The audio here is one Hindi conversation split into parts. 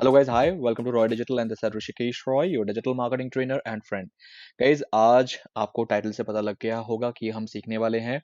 Hello guys, hi, welcome to Roy Digital and this is Rishikesh Roy, your digital marketing trainer and friend. Guys, आज आपको टाइटल से पता लग गया होगा कि हम सीखने वाले हैं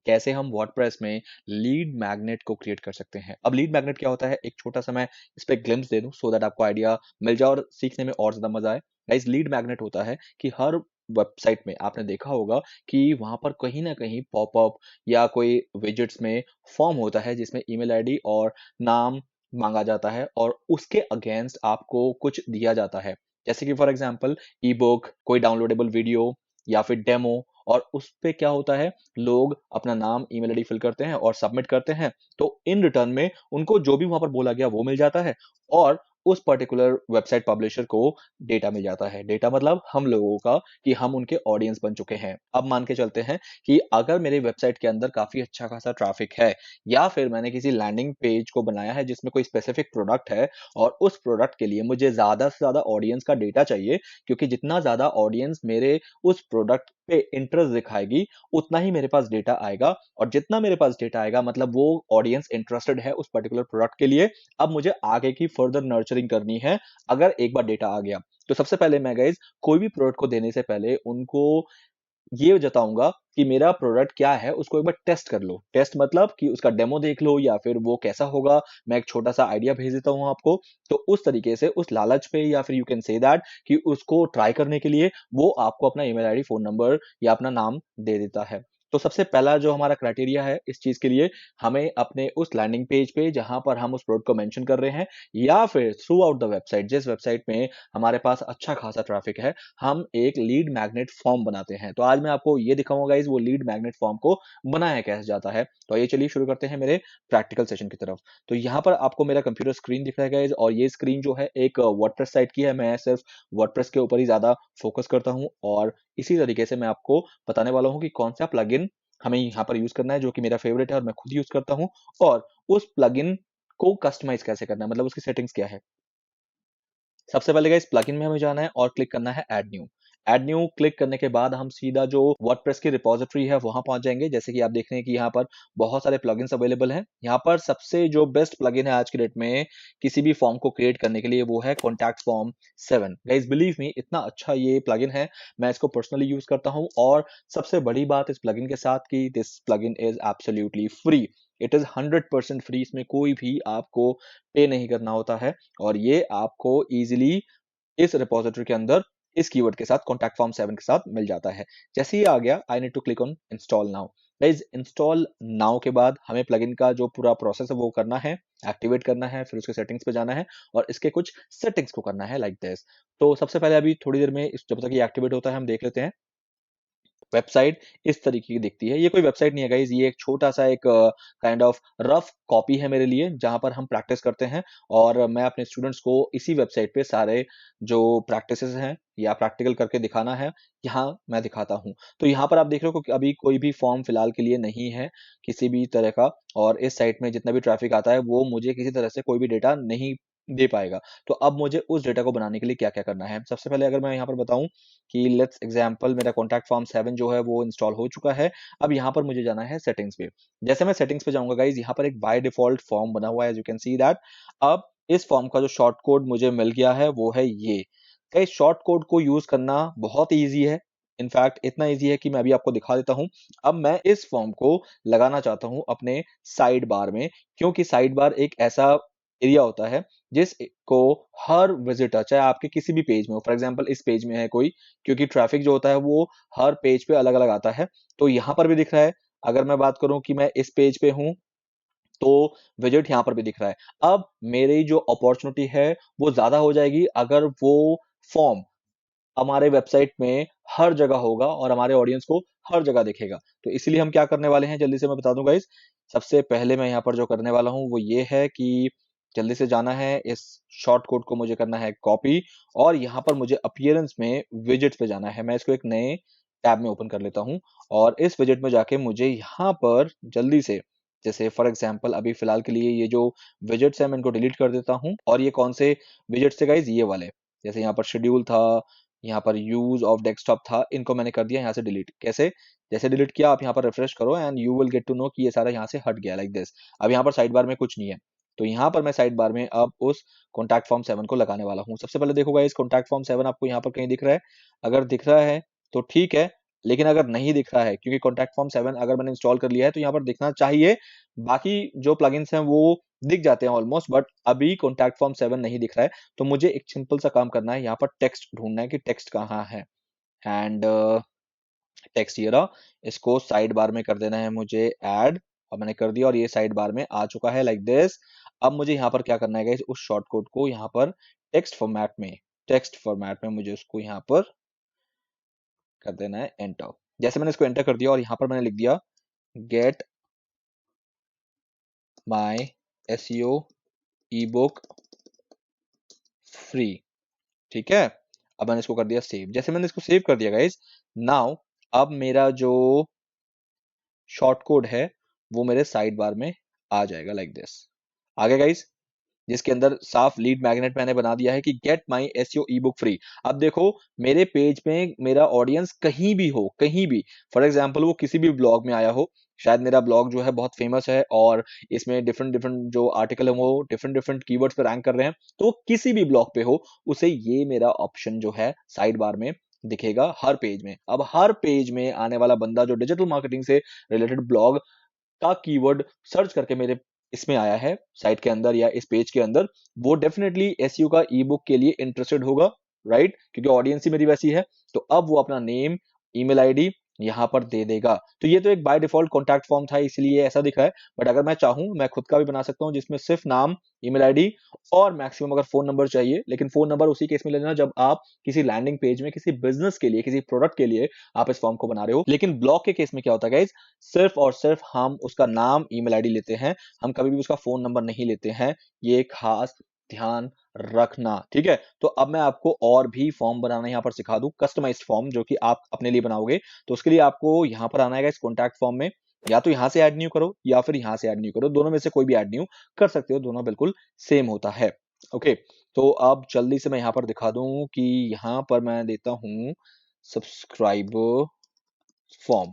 कैसे हम वर्डप्रेस में लीड मैग्नेट को क्रिएट कर सकते हैं। अब लीड मैग्नेट क्या होता है, एक छोटा सा मैं इस पे ग्लिम्स दे दूं सो दैट आपको आइडिया मिल जाए और सीखने में और ज्यादा मजा आए। गाइस, लीड मैग्नेट होता है कि हर वेबसाइट में आपने देखा होगा कि वहां पर कहीं ना कहीं पॉपअप या कोई विजेट्स में फॉर्म होता है जिसमें ईमेल आईडी और नाम मांगा जाता है और उसके अगेंस्ट आपको कुछ दिया जाता है। जैसे कि फॉर एग्जांपल ई बुक, कोई डाउनलोडेबल वीडियो या फिर डेमो। और उस पे क्या होता है, लोग अपना नाम ईमेल आईडी फिल करते हैं और सबमिट करते हैं। तो इन रिटर्न में उनको जो भी वहां पर बोला गया वो मिल जाता है और उस पर्टिकुलर वेबसाइट पब्लिशर को डेटा मिल जाता है। डेटा मतलब हम लोगों का, कि हम उनके ऑडियंस बन चुके हैं। अब मान के चलते हैं कि अगर मेरी वेबसाइट के अंदर काफी अच्छा खासा ट्रैफिक है या फिर मैंने किसी लैंडिंग पेज को बनाया है जिसमें कोई स्पेसिफिक प्रोडक्ट है और उस प्रोडक्ट के लिए मुझे ज्यादा से ज्यादा ऑडियंस का डेटा चाहिए, क्योंकि जितना ज्यादा ऑडियंस मेरे उस प्रोडक्ट पे इंटरेस्ट दिखाएगी उतना ही मेरे पास डेटा आएगा और जितना मेरे पास डेटा आएगा मतलब वो ऑडियंस इंटरेस्टेड है उस पर्टिकुलर प्रोडक्ट के लिए। अब मुझे आगे की फर्दर नर्चरिंग करनी है। अगर एक बार डेटा आ गया तो सबसे पहले मैं गाइज कोई भी प्रोडक्ट को देने से पहले उनको ये जताऊंगा कि मेरा प्रोडक्ट क्या है, उसको एक बार टेस्ट कर लो। टेस्ट मतलब कि उसका डेमो देख लो या फिर वो कैसा होगा। मैं एक छोटा सा आइडिया भेज देता हूँ आपको। तो उस तरीके से उस लालच पे या फिर यू कैन से दैट कि उसको ट्राई करने के लिए वो आपको अपना ईमेल आईडी, फोन नंबर या अपना नाम दे देता है। तो सबसे पहला जो हमारा क्राइटेरिया है इस चीज के लिए, हमें अपने उस लैंडिंग पेज पे जहां पर हम उस प्रोडक्ट को मेंशन कर रहे हैं या फिर थ्रू आउट द वेबसाइट, जिस वेबसाइट में हमारे पास अच्छा खासा ट्रैफिक है, हम एक लीड मैग्नेट फॉर्म बनाते हैं। तो आज मैं आपको ये दिखाऊंगा गाइस वो लीड मैग्नेट फॉर्म को बनाया कैसे जाता है। तो आइए चलिए शुरू करते हैं मेरे प्रैक्टिकल सेशन की तरफ। तो यहाँ पर आपको मेरा कंप्यूटर स्क्रीन दिख रहा है गाइस, और ये स्क्रीन जो है एक वर्डप्रेस साइट की है। मैं सिर्फ वर्डप्रेस के ऊपर ही ज्यादा फोकस करता हूँ और इसी तरीके से मैं आपको बताने वाला हूँ कि कौन सा प्लगइन हमें यहाँ पर यूज करना है, जो कि मेरा फेवरेट है और मैं खुद यूज करता हूँ। और उस प्लगइन को कस्टमाइज कैसे करना है, मतलब उसकी सेटिंग्स क्या है। सबसे पहले गाइस प्लगइन में हमें जाना है और क्लिक करना है add new. Add new click करने के बाद हम सीधा जो वर्डप्रेस की रिपोजिटरी है वहां पहुंच जाएंगे। जैसे कि आप देख रहे हैं कि यहाँ पर बहुत सारे प्लगइन्स अवेलेबल हैं। यहाँ पर सबसे जो बेस्ट प्लगइन है आज के डेट में किसी भी फॉर्म को क्रिएट करने के लिए वो है contact form 7। Guys believe me, इतना अच्छा ये प्लगइन है, मैं इसको पर्सनली यूज करता हूँ। और सबसे बड़ी बात इस प्लगइन के साथ कि this plugin is absolutely free. It is 100% free, इसमें कोई भी आपको पे नहीं करना होता है। और ये आपको इजीली इस रिपोजिटरी के अंदर इस कीवर्ड के साथ कॉन्टैक्ट फॉर्म 7 के साथ मिल जाता है। जैसे ही आ गया, I need to click on install now. Guys install now के बाद हमें प्लगइन का जो पूरा प्रोसेस है वो करना है, एक्टिवेट करना है, फिर उसके सेटिंग्स पे जाना है और इसके कुछ सेटिंग्स को करना है लाइक दिस। तो सबसे पहले अभी थोड़ी देर में जब तक ये एक्टिवेट होता है हम देख लेते हैं। वेबसाइट इस तरीके की दिखती है। ये कोई वेबसाइट नहीं है गाइस, ये एक छोटा सा एक काइंड ऑफ रफ कॉपी है मेरे लिए, जहां पर हम प्रैक्टिस करते हैं और मैं अपने स्टूडेंट्स को इसी वेबसाइट पे सारे जो प्रैक्टिसेस हैं या प्रैक्टिकल करके दिखाना है, यहाँ मैं दिखाता हूँ। तो यहाँ पर आप देख रहे हो कि अभी कोई भी फॉर्म फिलहाल के लिए नहीं है किसी भी तरह का, और इस साइट में जितना भी ट्रैफिक आता है वो मुझे किसी तरह से कोई भी डेटा नहीं दे पाएगा। तो अब मुझे उस डेटा को बनाने के लिए क्या क्या करना है, सबसे पहले अगर मैं यहाँ पर बताऊं कि लेट्स एग्जांपल मेरा कॉन्टैक्ट फॉर्म 7 जो है वो इंस्टॉल हो चुका है। अब यहाँ पर मुझे जाना है सेटिंग्स पे। जैसे मैं सेटिंग्स पे जाऊंगा गाइज, यहाँ पर एक बाय डिफॉल्ट फॉर्म बना हुआ है, as you can see that. अब इस फॉर्म का जो शॉर्ट कोड मुझे मिल गया है वो है ये। गाइज शॉर्ट कोड को यूज करना बहुत ईजी है। इनफैक्ट इतना ईजी है कि मैं अभी आपको दिखा देता हूं। अब मैं इस फॉर्म को लगाना चाहता हूं अपने साइड बार में, क्योंकि साइड बार एक ऐसा एरिया होता है जिसको हर विजिटर, चाहे आपके किसी भी पेज में हो, फॉर एग्जांपल इस पेज में है कोई, क्योंकि ट्रैफिक जो होता है वो हर पेज पे अलग अलग आता है। तो यहाँ पर भी दिख रहा है। अगर मैं बात करूं कि मैं इस पेज पे हूं तो विजिट यहाँ पर भी दिख रहा है। अब मेरी जो अपॉर्चुनिटी है वो ज्यादा हो जाएगी अगर वो फॉर्म हमारे वेबसाइट में हर जगह होगा और हमारे ऑडियंस को हर जगह दिखेगा। तो इसीलिए हम क्या करने वाले हैं, जल्दी से मैं बता दूं गाइस। सबसे पहले मैं यहाँ पर जो करने वाला हूँ वो ये है कि जल्दी से जाना है, इस शॉर्ट कोड को मुझे करना है कॉपी और यहाँ पर मुझे अपीयरेंस में विजिट्स पे जाना है। मैं इसको एक नए टैब में ओपन कर लेता हूँ और इस विजिट में जाके मुझे यहाँ पर जल्दी से, जैसे फॉर एग्जाम्पल अभी फिलहाल के लिए ये जो विजिट्स है मैं इनको डिलीट कर देता हूँ। और ये कौन से विजिट्स थे गाइज, ये वाले। जैसे यहाँ पर शेड्यूल था, यहाँ पर यूज ऑफ डेस्कटॉप था, इनको मैंने कर दिया यहाँ से डिलीट। कैसे, जैसे डिलीट किया आप यहाँ पर रिफ्रेश करो and you will get to know कि ये सारा यहाँ से हट गया लाइक दिस। अब यहाँ पर साइड बार में कुछ नहीं है। तो यहाँ पर मैं साइड बार में अब उस कॉन्टैक्ट फॉर्म 7 को लगाने वाला हूँ। सबसे पहले देखो गाइस, कॉन्टैक्ट फॉर्म 7 आपको यहाँ पर कहीं दिख रहा है? अगर दिख रहा है तो ठीक है, लेकिन अगर नहीं दिख रहा है, क्योंकि कॉन्टैक्ट फॉर्म 7 अगर मैंने इंस्टॉल कर लिया है तो यहाँ पर दिखना चाहिए। बाकी जो प्लगइन्स हैं वो दिख जाते हैं ऑलमोस्ट, बट अभी कॉन्टैक्ट फॉर्म 7 नहीं दिख रहा है। तो मुझे एक सिंपल सा काम करना है, यहाँ पर टेक्स्ट ढूंढना है कि टेक्स्ट कहाँ है। एंड टेक्स्ट ये रहा, इसको साइड बार में कर देना है मुझे ऐड। अब मैंने कर दिया और ये साइड बार में आ चुका है लाइक दिस। अब मुझे यहाँ पर क्या करना है गाइस, उस शॉर्ट कोड को यहाँ पर टेक्स्ट फॉर्मेट में मुझे उसको यहाँ पर कर देना है एंटर। जैसे मैंने इसको एंटर कर दिया और यहाँ पर मैंने लिख दिया get my SEO ebook free, ठीक है। अब मैंने इसको कर दिया सेव। जैसे मैंने इसको सेव कर दिया गाइस, नाउ अब मेरा जो शॉर्ट कोड है वो मेरे साइड बार में आ जाएगा लाइक दिस। आगे गाइस, जिसके अंदर साफ लीड मैग्नेट मैंने बना दिया है कि get my SEO ebook free. अब देखो मेरे पेज में मेरा ऑडियंस कहीं भी हो, कहीं भी, फॉर एग्जांपल वो किसी भी ब्लॉग में आया हो, शायद मेरा ब्लॉग जो है बहुत फेमस है और इसमें डिफरेंट डिफरेंट जो आर्टिकल है वो डिफरेंट डिफरेंट कीवर्ड्स पे रैंक कर रहे हैं, तो वो किसी भी ब्लॉग पे हो, उसे ये मेरा ऑप्शन जो है साइड बार में दिखेगा हर पेज में। अब हर पेज में आने वाला बंदा जो डिजिटल मार्केटिंग से रिलेटेड ब्लॉग का कीवर्ड सर्च करके मेरे इसमें आया है साइट के अंदर या इस पेज के अंदर, वो डेफिनेटली एसईओ का ई बुक के लिए इंटरेस्टेड होगा, राइट, क्योंकि ऑडियंस ही मेरी वैसी है। तो अब वो अपना नेम, ईमेल आईडी यहाँ पर दे देगा। तो ये तो एक बाय डिफॉल्ट कॉन्टैक्ट फॉर्म था इसलिए ऐसा दिखा है, बट अगर मैं चाहूं मैं खुद का भी बना सकता हूं जिसमें सिर्फ नाम, ईमेल आईडी और मैक्सिमम अगर फोन नंबर चाहिए, लेकिन फोन नंबर उसी केस में लेना जब आप किसी लैंडिंग पेज में किसी बिजनेस के लिए, किसी प्रोडक्ट के लिए आप इस फॉर्म को बना रहे हो। लेकिन ब्लॉग के केस में क्या होता है गाइज, सिर्फ और सिर्फ हम उसका नाम, ईमेल आईडी लेते हैं, हम कभी भी उसका फोन नंबर नहीं लेते हैं। ये खास ध्यान रखना, ठीक है। तो अब मैं आपको और भी फॉर्म बनाना यहाँ पर सिखा दूं, कस्टमाइज्ड फॉर्म जो कि आप अपने लिए बनाओगे। तो उसके लिए आपको यहाँ पर आना है इस कॉन्टैक्ट फॉर्म में, या तो यहाँ से ऐड न्यू करो या फिर यहाँ से ऐड न्यू करो, दोनों में से कोई भी ऐड न्यू कर सकते हो, दोनों बिल्कुल सेम होता है। ओके, तो अब जल्दी से मैं यहाँ पर दिखा दूं कि यहाँ पर मैं देता हूँ सब्सक्राइबर फॉर्म,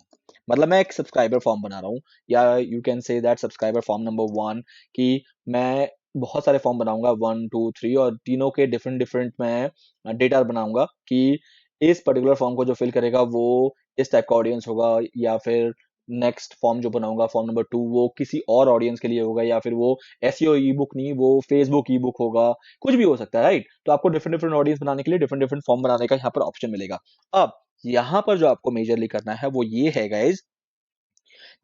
मतलब मैं एक सब्सक्राइबर फॉर्म बना रहा हूँ, या you can say that subscriber form number 1, कि मैं बहुत सारे फॉर्म बनाऊंगा 1 2 3, और तीनों के डिफरेंट डिफरेंट मैं डेटा बनाऊंगा कि इस पर्टिकुलर फॉर्म को जो फिल करेगा वो इस टाइप का ऑडियंस होगा, या फिर नेक्स्ट फॉर्म जो बनाऊंगा फॉर्म नंबर 2 वो किसी और ऑडियंस के लिए होगा, या फिर वो एसईओ ई बुक नहीं, वो फेसबुक ई बुक होगा, कुछ भी हो सकता है, राइट। तो आपको डिफरेंट डिफरेंट ऑडियंस बनाने के लिए डिफरेंट डिफरेंट फॉर्म बनाने का यहाँ पर ऑप्शन मिलेगा। अब यहाँ पर जो आपको मेजरली करना है वो ये है गाइज,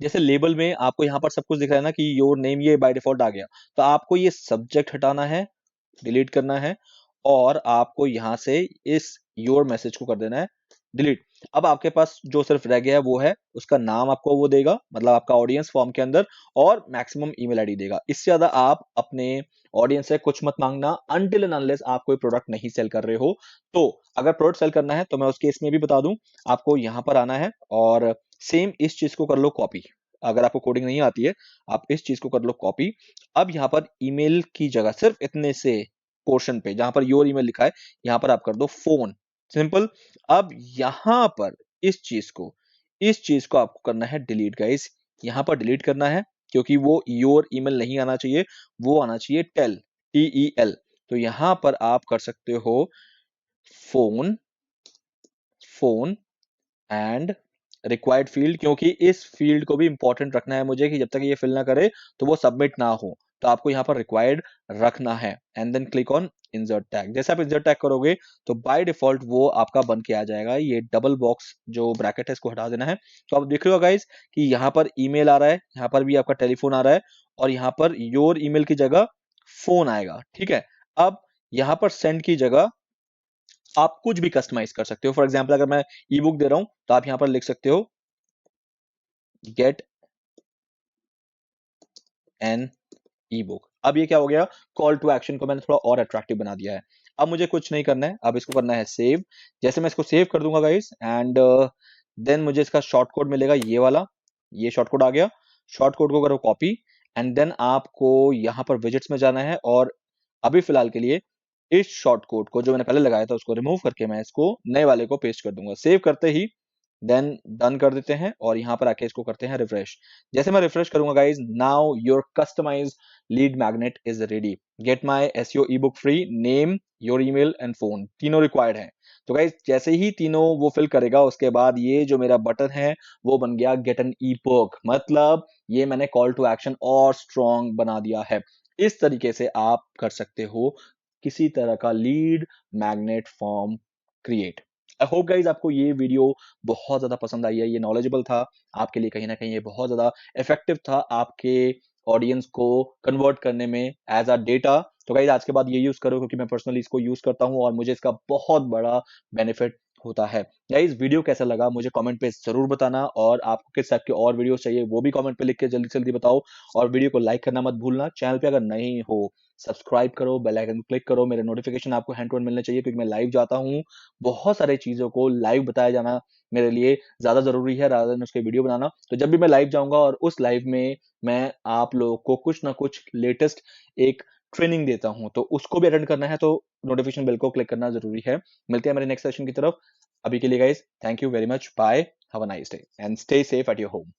जैसे लेबल में आपको यहाँ पर सब कुछ दिख रहा है ना कि योर नेम, ये बाय डिफॉल्ट आ गया, तो आपको ये सब्जेक्ट हटाना है, डिलीट करना है, और आपको यहाँ से इस योर मैसेज को कर देना है डिलीट। अब आपके पास जो सिर्फ रह गया है वो है उसका नाम, आपको वो देगा, मतलब आपका ऑडियंस फॉर्म के अंदर, और मैक्सिमम ईमेल आईडी देगा। इससे ज्यादा आप अपने ऑडियंस से कुछ मत मांगना अनटिल एंड अनलेस आप कोई प्रोडक्ट नहीं सेल कर रहे हो। तो अगर प्रोडक्ट सेल करना है तो मैं उसके इसमें भी बता दूं, आपको यहाँ पर आना है और सेम इस चीज को कर लो कॉपी। अगर आपको कोडिंग नहीं आती है, आप इस चीज को कर लो कॉपी। अब यहाँ पर ईमेल की जगह सिर्फ इतने से पोर्शन पे जहां पर योर ईमेल लिखा है, यहां पर आप कर दो फोन, सिंपल। अब यहां पर इस चीज को आपको करना है डिलीट गाइस, यहां पर डिलीट करना है, क्योंकि वो योर ईमेल नहीं आना चाहिए, वो आना चाहिए टेल, TEL। तो यहां पर आप कर सकते हो phone, phone and required field, क्योंकि इस फील्ड को भी इंपॉर्टेंट रखना है मुझे कि जब तक ये फिल ना करे तो वो सबमिट ना हो। तो आपको यहाँ पर रिक्वायर्ड रखना है and then click on insert tag. जैसे आप इंसर्ट टैग करोगे तो बाय डिफॉल्ट वो आपका बन के आ जाएगा। ये डबल बॉक्स जो ब्रैकेट है इसको हटा देना है। तो आप देख रहे हो गाइस कि यहाँ पर ईमेल आ रहा है, यहाँ पर भी आपका टेलीफोन आ रहा है, और यहाँ पर योर ईमेल की जगह फोन आएगा, ठीक है। अब यहाँ पर सेंड की जगह आप कुछ भी कस्टमाइज कर सकते हो। फॉर एग्जाम्पल अगर मैं ई बुक दे रहा हूं तो आप यहां पर लिख सकते हो गेट एन ई बुक। अब ये क्या हो गया, कॉल टू एक्शन को मैंने थोड़ा और अट्रैक्टिव बना दिया है। अब मुझे कुछ नहीं करना है, अब इसको करना है सेव। जैसे मैं इसको सेव कर दूंगा गाइस, एंड देन मुझे इसका शॉर्ट कोड मिलेगा, ये वाला, ये शॉर्ट कोड आ गया। शॉर्ट कोड को करो कॉपी, एंड देन आपको यहाँ पर विजिट्स में जाना है, और अभी फिलहाल के लिए इस शॉर्ट कोड को जो मैंने पहले लगाया था उसको रिमूव करके मैं इसको नए वाले को पेस्ट कर दूंगा। सेव करते ही देन डन कर देते हैं और यहाँ पर आके इसको करते हैं रिफ्रेश। जैसे मैं रिफ्रेश करूंगा guys, now your customise lead magnet is ready. Get my SEO ebook free, name, your email and phone, तीनों रिक्वायर्ड हैं। तो गाइज जैसे ही तीनों वो फिल करेगा, उसके बाद ये जो मेरा बटन है वो बन गया गेट एन ई बुक, मतलब ये मैंने कॉल टू एक्शन और स्ट्रॉन्ग बना दिया है। इस तरीके से आप कर सकते हो किसी तरह का lead magnet form create. I hope guys आपको ये वीडियो बहुत ज्यादा पसंद आई है, ये नॉलेजेबल था आपके लिए, कहीं ना कहीं ये बहुत ज्यादा इफेक्टिव था आपके ऑडियंस को कन्वर्ट करने में एज अ डेटा। तो गाइज आज के बाद ये यूज करो, क्योंकि मैं पर्सनली इसको यूज करता हूँ और मुझे इसका बहुत बड़ा बेनिफिट होता है। गाइज वीडियो कैसा लगा मुझे कमेंट पे जरूर बताना, और आपको किस टाइप के और वीडियोस चाहिए वो भी कमेंट पे लिख के जल्दी से जल्दी बताओ। और वीडियो को लाइक करना मत भूलना, चैनल पे अगर नहीं हो सब्सक्राइब करो, बेल आइकन क्लिक करो, मेरे नोटिफिकेशन आपको हैंड टू हैंड मिलने चाहिए, क्योंकि मैं लाइव जाता हूँ। बहुत सारे चीजों को लाइव बताया जाना मेरे लिए ज्यादा जरूरी है rather than उसके वीडियो बनाना। तो जब भी मैं लाइव जाऊंगा और उस लाइव में मैं आप लोगों को कुछ ना कुछ लेटेस्ट एक ट्रेनिंग देता हूं, तो उसको भी अटेंड करना है, तो नोटिफिकेशन बेल को क्लिक करना जरूरी है। मिलते हैं हमारे नेक्स्ट सेशन की तरफ। अभी के लिए guys thank you very much, bye, have a nice day and stay safe at your home.